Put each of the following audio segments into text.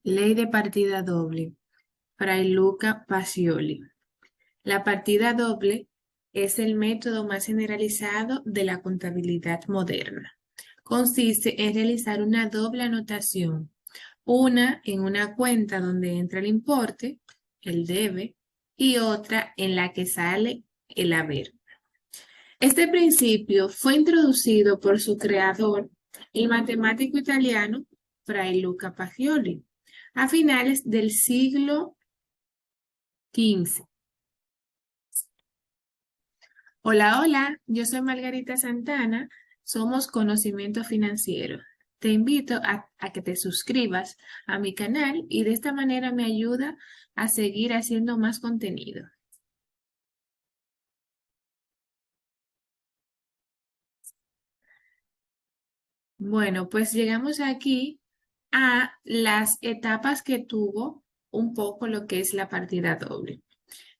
Ley de partida doble. Fray Luca Pacioli. La partida doble es el método más generalizado de la contabilidad moderna. Consiste en realizar una doble anotación, una en una cuenta donde entra el importe, el debe, y otra en la que sale el haber. Este principio fue introducido por su creador, el matemático italiano Fray Luca Pacioli, a finales del siglo XV. Hola, hola, yo soy Margarita Santana, somos Conocimiento Financiero. Te invito a que te suscribas a mi canal y de esta manera me ayuda a seguir haciendo más contenido. Bueno, pues llegamos aquí a las etapas que tuvo un poco lo que es la partida doble.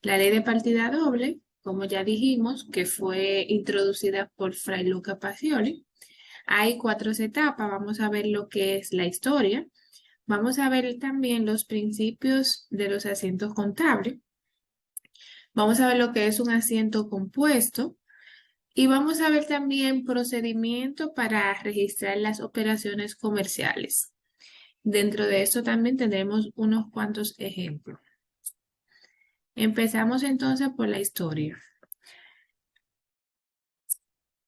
La ley de partida doble, como ya dijimos, que fue introducida por Fray Luca Pacioli. Hay 4 etapas, vamos a ver lo que es la historia, vamos a ver también los principios de los asientos contables, vamos a ver lo que es un asiento compuesto y vamos a ver también procedimiento para registrar las operaciones comerciales. Dentro de esto también tendremos unos cuantos ejemplos. Empezamos entonces por la historia.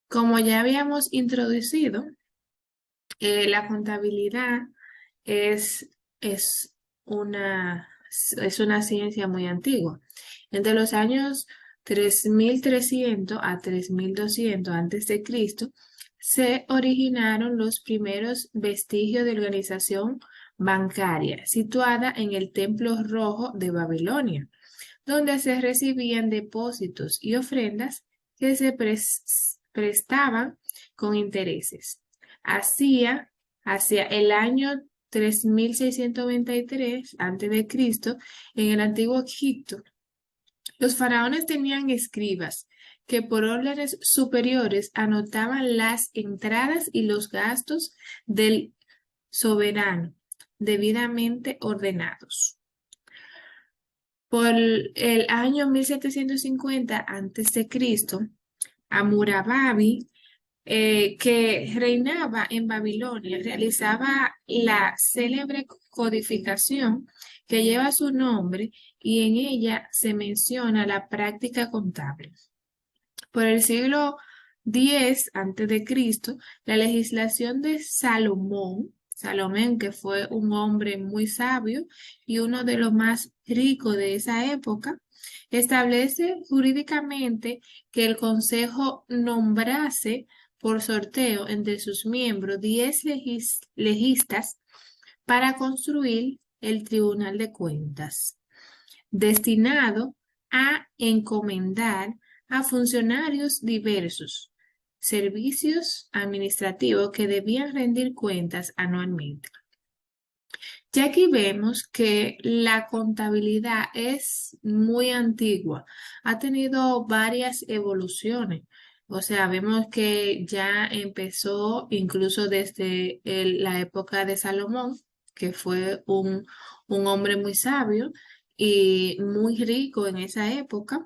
Como ya habíamos introducido, la contabilidad es, es es una ciencia muy antigua. Entre los años 3300 a 3200 antes de Cristo se originaron los primeros vestigios de organización bancaria situada en el Templo Rojo de Babilonia, donde se recibían depósitos y ofrendas que se prestaban con intereses. Hacia el año 3693 a.C., en el antiguo Egipto, los faraones tenían escribas que por órdenes superiores anotaban las entradas y los gastos del soberano, debidamente ordenados. Por el año 1750 a.C., Hammurabi, que reinaba en Babilonia, realizaba la célebre codificación que lleva su nombre y en ella se menciona la práctica contable. Por el siglo X a.C., la legislación de Salomón, que fue un hombre muy sabio y uno de los más ricos de esa época, establece jurídicamente que el Consejo nombrase por sorteo entre sus miembros 10 legistas para construir el Tribunal de Cuentas, destinado a encomendar a funcionarios diversos servicios administrativos que debían rendir cuentas anualmente. Ya aquí vemos que la contabilidad es muy antigua, ha tenido varias evoluciones. O sea, vemos que ya empezó incluso desde la época de Salomón, que fue un hombre muy sabio y muy rico en esa época,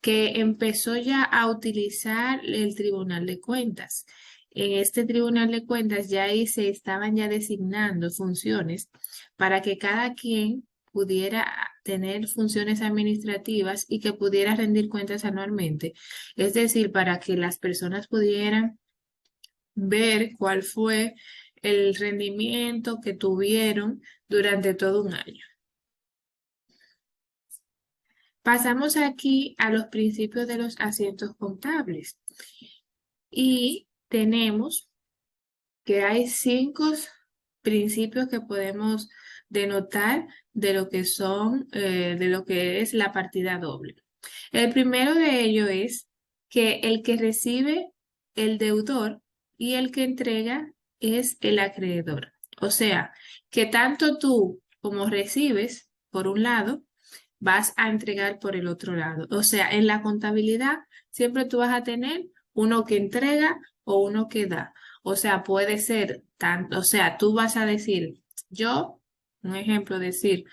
que empezó ya a utilizar el Tribunal de Cuentas. En este Tribunal de Cuentas ya ahí se estaban ya designando funciones para que cada quien pudiera tener funciones administrativas y que pudiera rendir cuentas anualmente. Es decir, para que las personas pudieran ver cuál fue el rendimiento que tuvieron durante todo un año. Pasamos aquí a los principios de los asientos contables y tenemos que hay 5 principios que podemos denotar de lo que son, de lo que es la partida doble. El primero de ellos es que el que recibe el deudor y el que entrega es el acreedor. O sea, que tanto tú como recibes, por un lado, vas a entregar por el otro lado. O sea, en la contabilidad siempre tú vas a tener uno que entrega o uno que da. O sea, puede ser tanto, o sea, tú vas a decir, yo Un ejemplo, decir,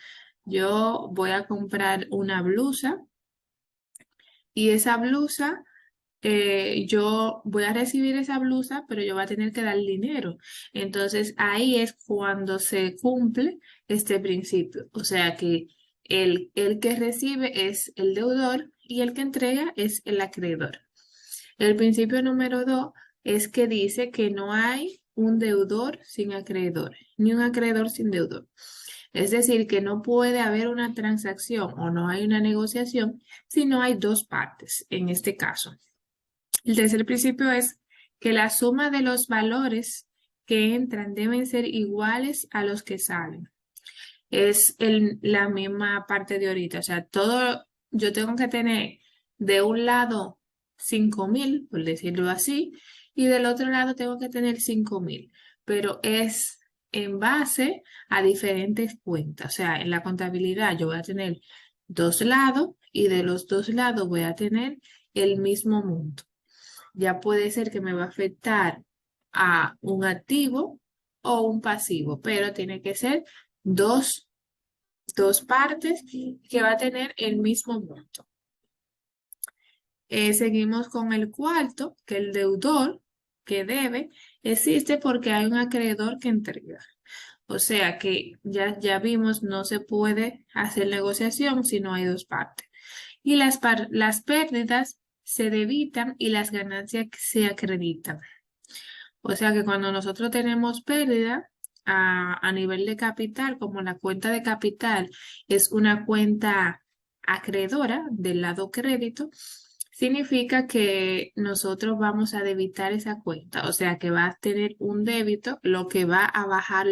yo voy a comprar una blusa y esa blusa, yo voy a recibir esa blusa, pero yo voy a tener que dar dinero. Entonces ahí es cuando se cumple este principio. O sea que el que recibe es el deudor y el que entrega es el acreedor. El principio número 2 es que dice que no hay un deudor sin acreedor, ni un acreedor sin deudor. Es decir, que no puede haber una transacción o no hay una negociación si no hay dos partes en este caso. El tercer principio es que la suma de los valores que entran deben ser iguales a los que salen. Es la misma parte de ahorita, o sea, todo, yo tengo que tener de un lado 5.000, por decirlo así, y del otro lado tengo que tener 5.000, pero es en base a diferentes cuentas. O sea, en la contabilidad yo voy a tener dos lados y de los dos lados voy a tener el mismo monto. Ya puede ser que me va a afectar a un activo o un pasivo, pero tiene que ser dos partes que va a tener el mismo monto. Seguimos con el cuarto, que el deudor que debe existe porque hay un acreedor que entrega. O sea que ya vimos, no se puede hacer negociación si no hay dos partes. Y las pérdidas se debitan y las ganancias se acreditan. O sea que cuando nosotros tenemos pérdida a nivel de capital, como la cuenta de capital es una cuenta acreedora del lado crédito, significa que nosotros vamos a debitar esa cuenta. O sea que va a tener un débito, lo que va a bajar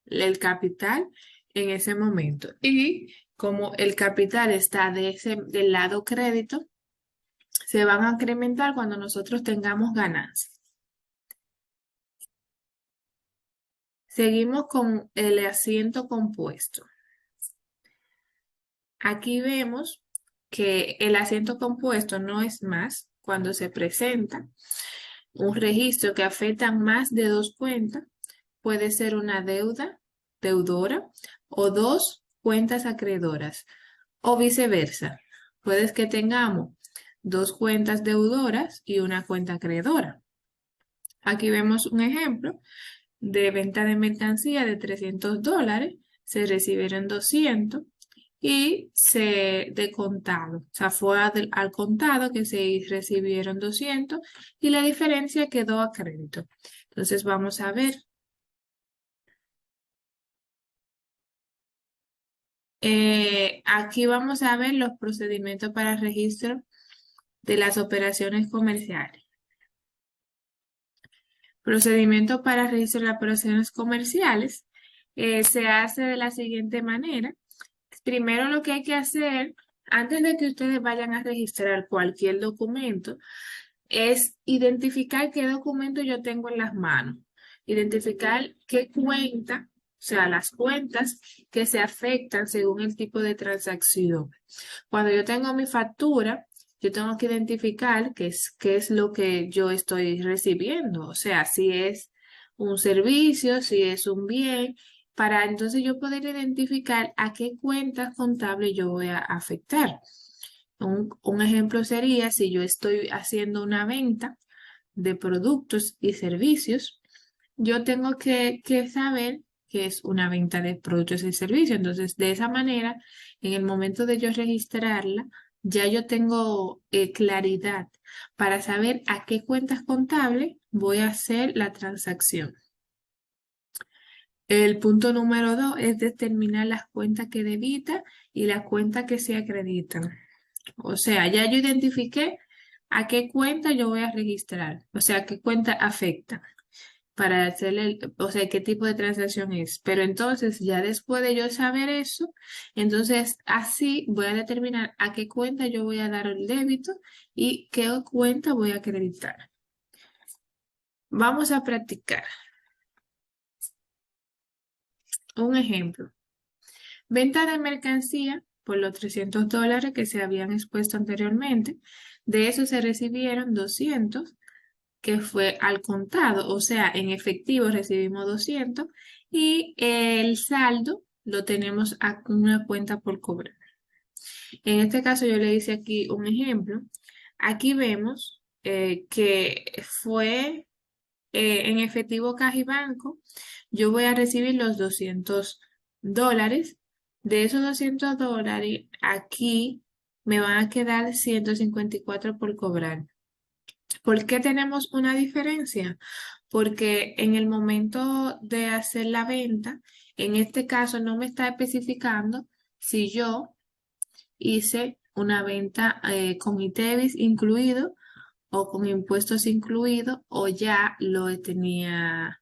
el capital en ese momento. Y como el capital está del lado crédito, se van a incrementar cuando nosotros tengamos ganancias. Seguimos con el asiento compuesto. Aquí vemos que el asiento compuesto no es más cuando se presenta un registro que afecta más de dos cuentas. Puede ser una deuda, deudora, o dos cuentas acreedoras, o viceversa. Puede que tengamos dos cuentas deudoras y una cuenta acreedora. Aquí vemos un ejemplo de venta de mercancía de $300, se recibieron 200 y de contado, o sea, fue al contado que se recibieron 200 y la diferencia quedó a crédito. Entonces vamos a ver. Aquí vamos a ver los procedimientos para registro de las operaciones comerciales. Procedimiento para registro de las operaciones comerciales se hace de la siguiente manera. Primero lo que hay que hacer, antes de que ustedes vayan a registrar cualquier documento, es identificar qué documento yo tengo en las manos, identificar qué cuenta, o sea, las cuentas que se afectan según el tipo de transacción. Cuando yo tengo mi factura, yo tengo que identificar qué es lo que yo estoy recibiendo, o sea, si es un servicio, si es un bien, para entonces yo poder identificar a qué cuentas contables yo voy a afectar. Un ejemplo sería si yo estoy haciendo una venta de productos y servicios, yo tengo que saber que es una venta de productos y servicios. Entonces, de esa manera, en el momento de yo registrarla, ya yo tengo claridad para saber a qué cuentas contables voy a hacer la transacción. El punto número 2 es determinar las cuentas que debita y las cuentas que se acreditan. O sea, ya yo identifiqué a qué cuenta yo voy a registrar, o sea, qué cuenta afecta para hacerle, o sea, qué tipo de transacción es. Pero entonces, ya después de yo saber eso, entonces así voy a determinar a qué cuenta yo voy a dar el débito y qué cuenta voy a acreditar. Vamos a practicar. Un ejemplo. Venta de mercancía por los $300 que se habían expuesto anteriormente. De eso se recibieron 200 que fue al contado, o sea, en efectivo recibimos 200 y el saldo lo tenemos a una cuenta por cobrar. En este caso yo le hice aquí un ejemplo. Aquí vemos que fue en efectivo caja y banco. Yo voy a recibir los $200. De esos $200, aquí me van a quedar 154 por cobrar. ¿Por qué tenemos una diferencia? Porque en el momento de hacer la venta, en este caso no me está especificando si yo hice una venta con ITEVIS incluido o con impuestos incluidos o ya lo tenía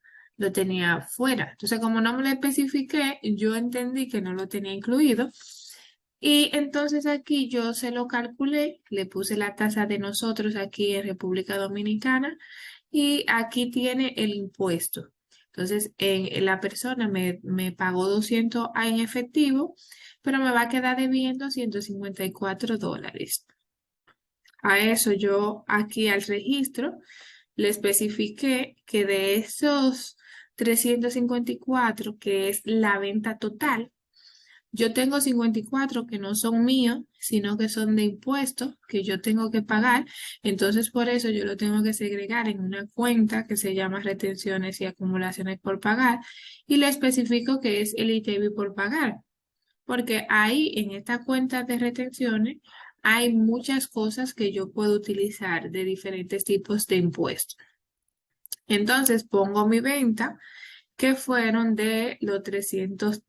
fuera. Entonces, como no me lo especifiqué, yo entendí que no lo tenía incluido. Y entonces aquí yo se lo calculé, le puse la tasa de nosotros aquí en República Dominicana y aquí tiene el impuesto. Entonces, la persona me pagó 200 en efectivo, pero me va a quedar debiendo $154. A eso yo aquí al registro le especifiqué que de esos 354, que es la venta total, yo tengo 54 que no son míos, sino que son de impuestos que yo tengo que pagar. Entonces, por eso yo lo tengo que segregar en una cuenta que se llama retenciones y acumulaciones por pagar y le especifico que es el ITEVI por pagar. Porque ahí en esta cuenta de retenciones hay muchas cosas que yo puedo utilizar de diferentes tipos de impuestos. Entonces pongo mi venta que fueron de los $300.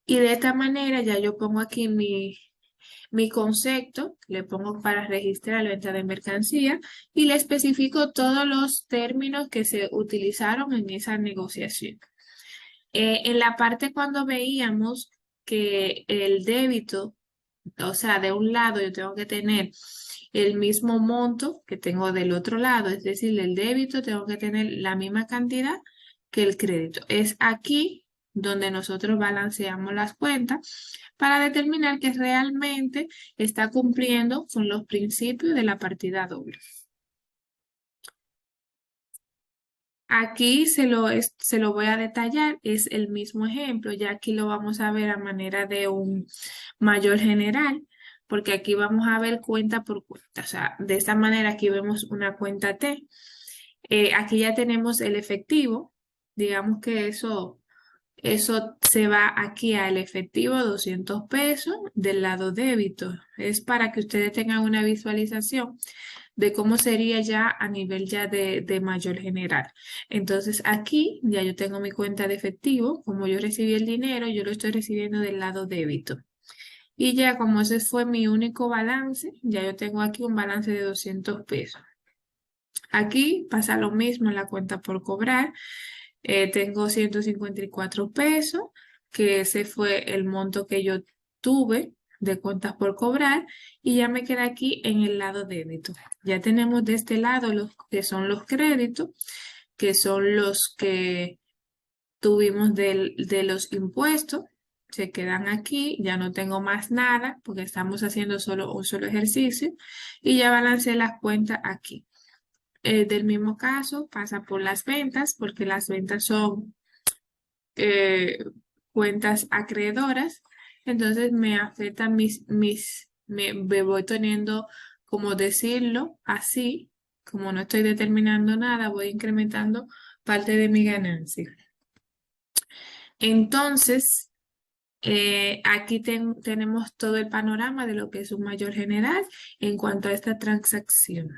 Y de esta manera ya yo pongo aquí mi concepto, le pongo para registrar la venta de mercancía y le especifico todos los términos que se utilizaron en esa negociación. En la parte cuando veíamos que el débito, o sea, de un lado yo tengo que tener el mismo monto que tengo del otro lado, es decir, el débito tengo que tener la misma cantidad que el crédito. Es aquí donde nosotros balanceamos las cuentas para determinar que realmente está cumpliendo con los principios de la partida doble. Aquí se lo voy a detallar, es el mismo ejemplo, ya aquí lo vamos a ver a manera de un mayor general, porque aquí vamos a ver cuenta por cuenta, o sea, de esta manera aquí vemos una cuenta T. Aquí ya tenemos el efectivo, digamos que eso se va aquí al efectivo 200 pesos del lado débito. Es para que ustedes tengan una visualización de cómo sería ya a nivel ya de mayor general. Entonces aquí ya yo tengo mi cuenta de efectivo, como yo recibí el dinero, yo lo estoy recibiendo del lado débito. Y ya como ese fue mi único balance, ya yo tengo aquí un balance de 200 pesos. Aquí pasa lo mismo en la cuenta por cobrar. Tengo 154 pesos, que ese fue el monto que yo tuve de cuentas por cobrar y ya me queda aquí en el lado débito. Ya tenemos de este lado los que son los créditos, que son los que tuvimos de los impuestos. Se quedan aquí, ya no tengo más nada porque estamos haciendo solo un solo ejercicio y ya balanceé las cuentas aquí. Del mismo caso pasa por las ventas, porque las ventas son eh, cuentas acreedoras, entonces me afectan me voy teniendo, como decirlo, así, como no estoy determinando nada, voy incrementando parte de mi ganancia. Entonces, aquí tenemos todo el panorama de lo que es un mayor general en cuanto a esta transacción.